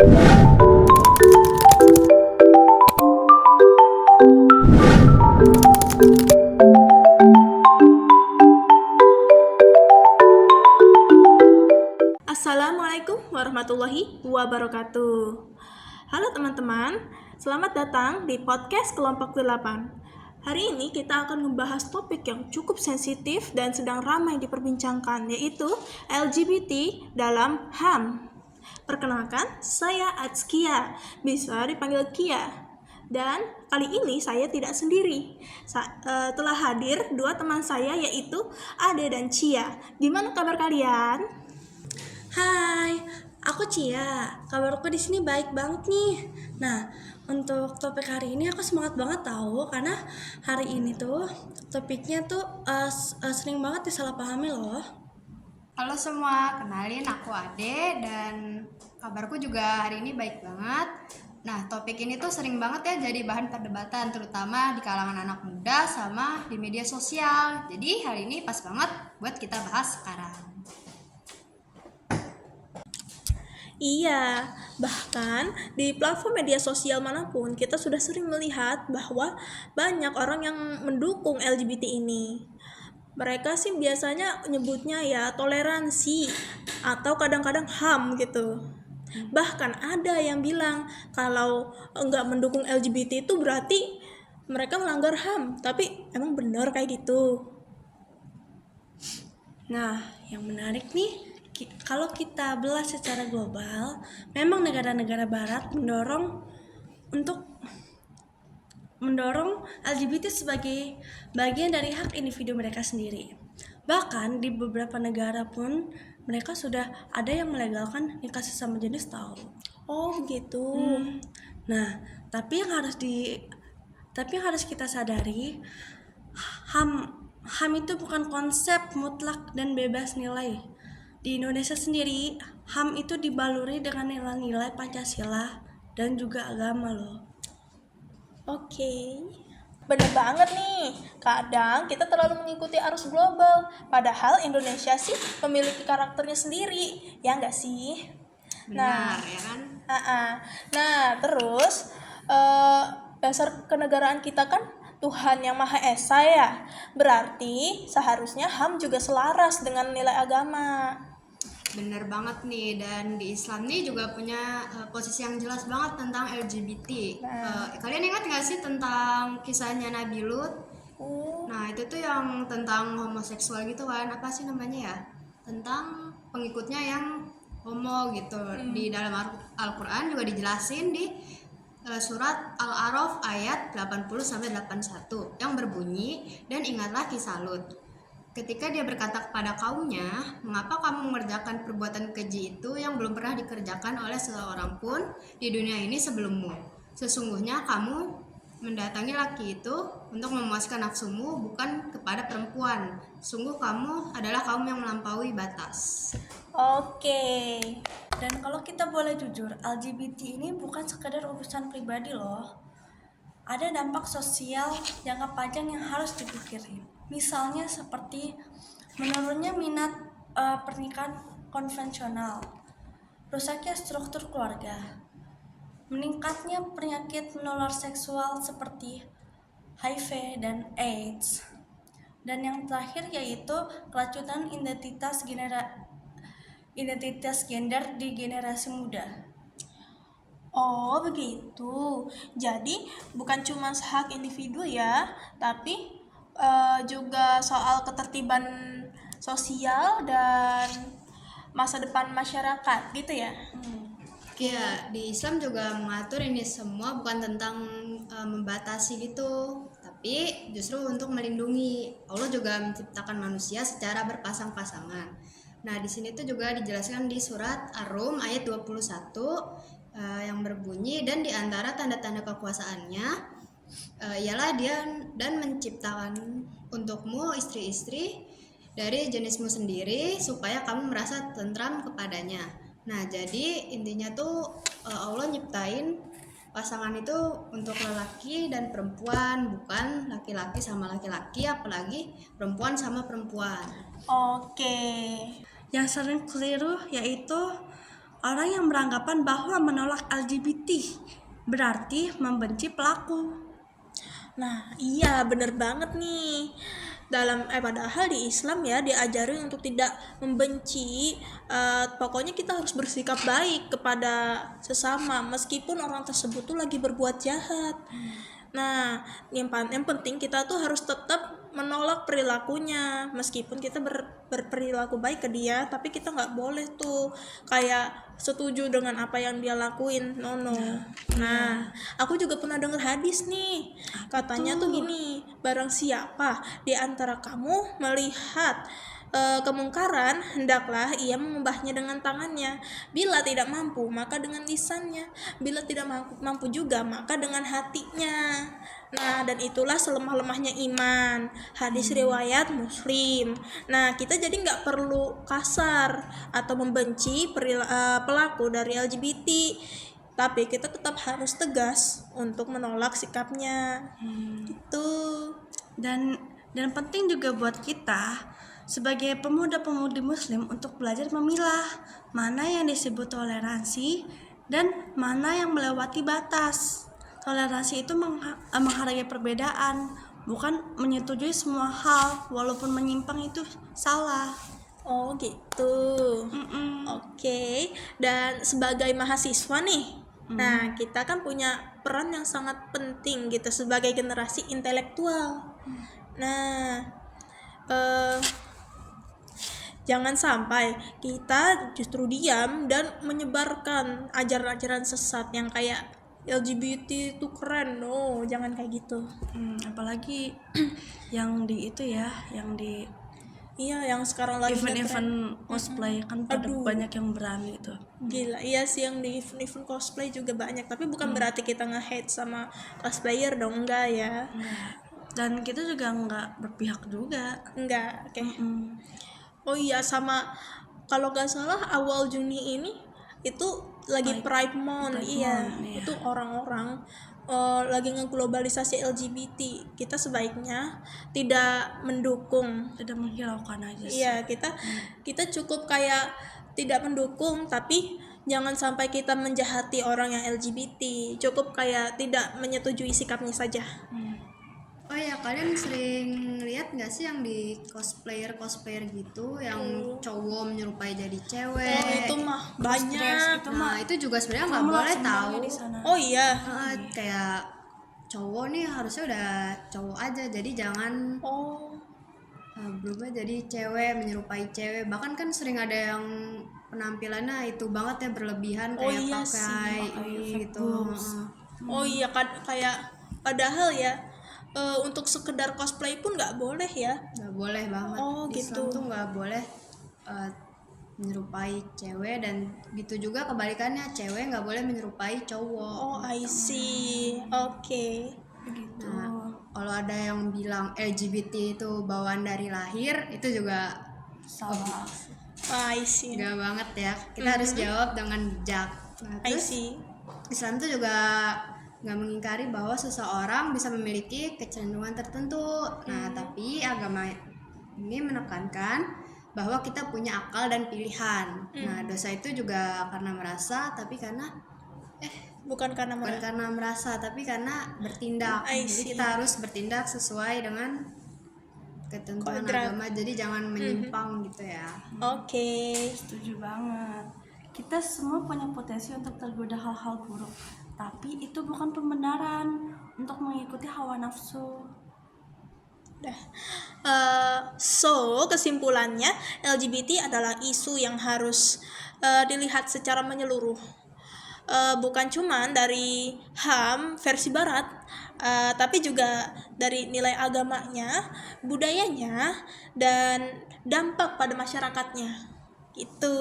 Assalamualaikum warahmatullahi wabarakatuh. Halo teman-teman, selamat datang di podcast kelompok 8. Hari ini kita akan membahas topik yang cukup sensitif dan sedang ramai diperbincangkan, yaitu LGBT dalam HAM. Perkenalkan, saya Atskia, bisa dipanggil Kia. Dan kali ini saya tidak sendiri. Telah hadir dua teman saya, yaitu Ade dan Cia. Gimana kabar kalian? Hai, aku Cia. Kabarku di sini baik banget nih. Nah, untuk topik hari ini aku semangat banget tahu karena hari ini tuh topiknya tuh sering banget disalahpahami loh. Halo semua, kenalin aku Ade dan kabarku juga hari ini baik banget. Nah, topik ini tuh sering banget ya jadi bahan perdebatan, terutama di kalangan anak muda sama di media sosial. Jadi hari ini pas banget buat kita bahas sekarang. Iya, bahkan di platform media sosial manapun kita sudah sering melihat bahwa banyak orang yang mendukung LGBT ini. Mereka sih biasanya nyebutnya ya toleransi atau kadang-kadang HAM gitu. Bahkan ada yang bilang kalau enggak mendukung LGBT itu berarti mereka melanggar HAM, tapi emang benar kayak gitu. Nah, yang menarik nih, kalau kita belah secara global, memang negara-negara barat mendorong LGBT sebagai bagian dari hak individu mereka sendiri. Bahkan di beberapa negara pun mereka sudah ada yang melegalkan nikah sesama jenis tahu. Oh begitu. Nah, tapi yang harus kita sadari, HAM itu bukan konsep mutlak dan bebas nilai. Di Indonesia sendiri, HAM itu dibaluri dengan nilai-nilai Pancasila dan juga agama loh. Oke, bener banget nih. Kadang kita terlalu mengikuti arus global, padahal Indonesia sih memiliki karakternya sendiri, ya nggak sih? Benar, ya kan? Nah, terus dasar kenegaraan kita kan Tuhan yang Maha Esa ya. Berarti seharusnya HAM juga selaras dengan nilai agama. Bener banget nih, dan di Islam nih juga punya posisi yang jelas banget tentang LGBT. Kalian ingat gak sih tentang kisahnya Nabi Lut? Nah, itu tuh yang tentang homoseksual gitu kan, apa sih namanya ya? Tentang pengikutnya yang homo gitu. Di dalam Al-Quran juga dijelasin di surat Al-A'raf ayat 80-81 yang berbunyi, dan ingatlah kisah Lut. Ketika dia berkata kepada kaumnya, mengapa kamu mengerjakan perbuatan keji itu yang belum pernah dikerjakan oleh seseorang pun di dunia ini sebelummu? Sesungguhnya kamu mendatangi laki itu untuk memuaskan nafsumu, bukan kepada perempuan. Sungguh kamu adalah kaum yang melampaui batas. Oke. Dan kalau kita boleh jujur, LGBT ini bukan sekadar urusan pribadi loh. Ada dampak sosial jangka panjang yang harus dipikirin. Misalnya seperti menurunnya minat pernikahan konvensional, rusaknya struktur keluarga, meningkatnya penyakit menular seksual seperti HIV dan AIDS, dan yang terakhir yaitu keracunan identitas gender di generasi muda. Oh begitu. Jadi bukan cuma hak individu ya, tapi juga soal ketertiban sosial dan masa depan masyarakat gitu ya. Ya, di Islam juga mengatur ini semua bukan tentang membatasi gitu, tapi justru untuk melindungi. Allah juga menciptakan manusia secara berpasang-pasangan. Nah, di sini tuh juga dijelaskan di surat Ar-Rum ayat 21 yang berbunyi, dan di antara tanda-tanda kekuasaannya ialah dia dan menciptakan untukmu istri-istri dari jenismu sendiri supaya kamu merasa tentram kepadanya. Nah, jadi intinya tuh Allah nyiptain pasangan itu untuk lelaki dan perempuan, bukan laki-laki sama laki-laki, apalagi perempuan sama perempuan. Oke. Yang sering keliru yaitu orang yang beranggapan bahwa menolak LGBT berarti membenci pelaku. Nah, iya bener banget nih. Padahal di Islam ya diajarin untuk tidak membenci. Pokoknya kita harus bersikap baik kepada sesama meskipun orang tersebut tuh lagi berbuat jahat. Nah, yang penting kita tuh harus tetap menolak perilakunya meskipun kita berperilaku baik ke dia, tapi kita nggak boleh tuh kayak setuju dengan apa yang dia lakuin. No. Nah, aku juga pernah dengar hadis nih, katanya tuh gini, barang siapa di antara kamu melihat kemungkaran, hendaklah ia mengubahnya dengan tangannya. Bila tidak mampu, maka dengan lisannya. Bila tidak mampu juga, maka dengan hatinya. Nah, dan itulah selemah-lemahnya iman. Hadis riwayat Muslim. Nah, kita jadi nggak perlu kasar atau membenci pelaku dari LGBT, tapi kita tetap harus tegas untuk menolak sikapnya. Gitu. Dan penting juga buat kita sebagai pemuda-pemudi muslim untuk belajar memilah mana yang disebut toleransi dan mana yang melewati batas. Toleransi itu menghargai perbedaan, bukan menyetujui semua hal walaupun menyimpang itu salah. Oh gitu. Oke. Dan sebagai mahasiswa nih, nah kita kan punya peran yang sangat penting gitu sebagai generasi intelektual. Nah, jangan sampai kita justru diam dan menyebarkan ajaran-ajaran sesat yang kayak LGBT itu keren. No, jangan kayak gitu. Apalagi yang di itu ya, yang di Iya, yang sekarang lagi event cosplay kan pada banyak yang berani tuh. Gila, iya sih yang di event cosplay juga banyak, tapi bukan berarti kita nge-hate sama cosplayer dong, enggak ya. Dan kita juga nggak berpihak juga. Enggak, oke. Oh iya, sama kalau nggak salah awal Juni ini itu lagi Pride Month, iya. Itu orang-orang lagi ngeglobalisasi LGBT. Kita sebaiknya tidak mendukung, Tidak menghiraukan aja sih. iya, kita cukup kayak tidak mendukung, tapi jangan sampai kita menjahati orang yang LGBT. Cukup kayak tidak menyetujui sikapnya saja. Oh ya, kalian sering lihat nggak sih yang di cosplayer gitu yang cowok menyerupai jadi cewek? Oh, itu mah banyak. Nah, itu juga sebenarnya nggak boleh tahu. Di sana. Oh iya. Kayak cowok nih harusnya udah cowok aja, jadi jangan Oh. berubah jadi cewek menyerupai cewek. Bahkan kan sering ada yang penampilannya itu banget ya, berlebihan Oh kayak iya pakai ini gitu. Oh iya, kayak padahal ya untuk sekedar cosplay pun nggak boleh ya. Nggak boleh banget. Oh, Islam gitu. tuh nggak boleh menyerupai cewek, dan gitu juga kebalikannya, cewek nggak boleh menyerupai cowok. Oh, I see. Oke. Begitu. Nah, kalau ada yang bilang LGBT itu bawaan dari lahir, itu juga Salah. I see. enggak banget ya. Kita harus jawab dengan bijak. Nah, I terus see. Islam tuh juga nggak mengingkari bahwa seseorang bisa memiliki kecenderungan tertentu. Nah, tapi agama ini menekankan bahwa kita punya akal dan pilihan. Nah, dosa itu juga karena merasa, tapi karena Bukan karena bukan karena merasa, tapi karena bertindak. I Jadi see. kita harus bertindak sesuai dengan ketentuan Kodrat. agama. Jadi jangan menyimpang gitu ya. Oke. Setuju banget. Kita semua punya potensi untuk tergoda hal-hal buruk, tapi itu bukan pembenaran untuk mengikuti hawa nafsu. So kesimpulannya LGBT adalah isu yang harus dilihat secara menyeluruh. Bukan cuman dari HAM versi barat, tapi juga dari nilai agamanya, budayanya, dan dampak pada masyarakatnya. Gitu.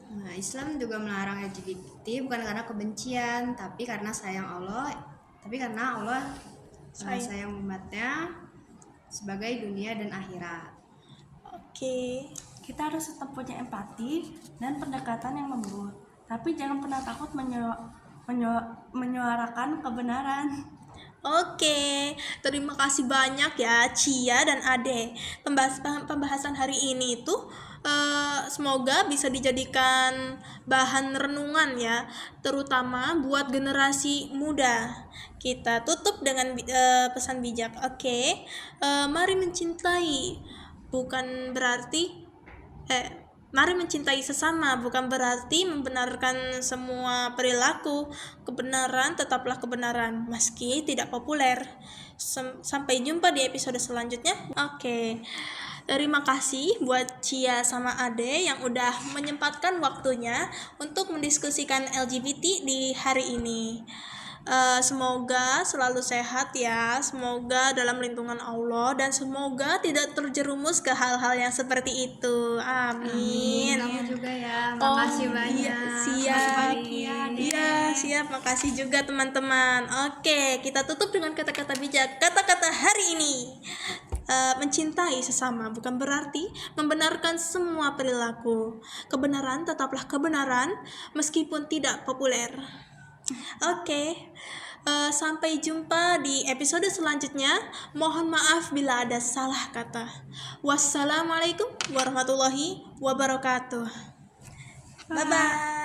Nah, Islam juga melarang LGBT bukan karena kebencian, tapi karena sayang Allah. Tapi karena Allah sayang umatnya sebagai dunia dan akhirat. Oke. Kita harus tetap punya empati dan pendekatan yang lembut, tapi jangan pernah takut menyuarakan kebenaran. Oke, terima kasih banyak ya Cia dan Ade. Pembahasan hari ini itu Semoga bisa dijadikan bahan renungan ya, terutama buat generasi muda. Kita tutup dengan pesan bijak. Oke. Mari mencintai bukan berarti mari mencintai sesama bukan berarti membenarkan semua perilaku. Kebenaran tetaplah kebenaran meski tidak populer. Sampai jumpa di episode selanjutnya. Oke. Terima kasih buat Cia sama Ade yang udah menyempatkan waktunya untuk mendiskusikan LGBT di hari ini. Semoga selalu sehat ya, semoga dalam lindungan Allah, dan semoga tidak terjerumus ke hal-hal yang seperti itu. Amin. Kamu juga ya, makasih banyak. Siap. Iya, Iya, siap. Makasih juga teman-teman. Oke, kita tutup dengan kata-kata bijak. Kata-kata hari ini. Mencintai sesama bukan berarti membenarkan semua perilaku. Kebenaran tetaplah kebenaran meskipun tidak populer. Oke. Sampai jumpa di episode selanjutnya. Mohon maaf bila ada salah kata. Wassalamualaikum warahmatullahi wabarakatuh. Bye bye.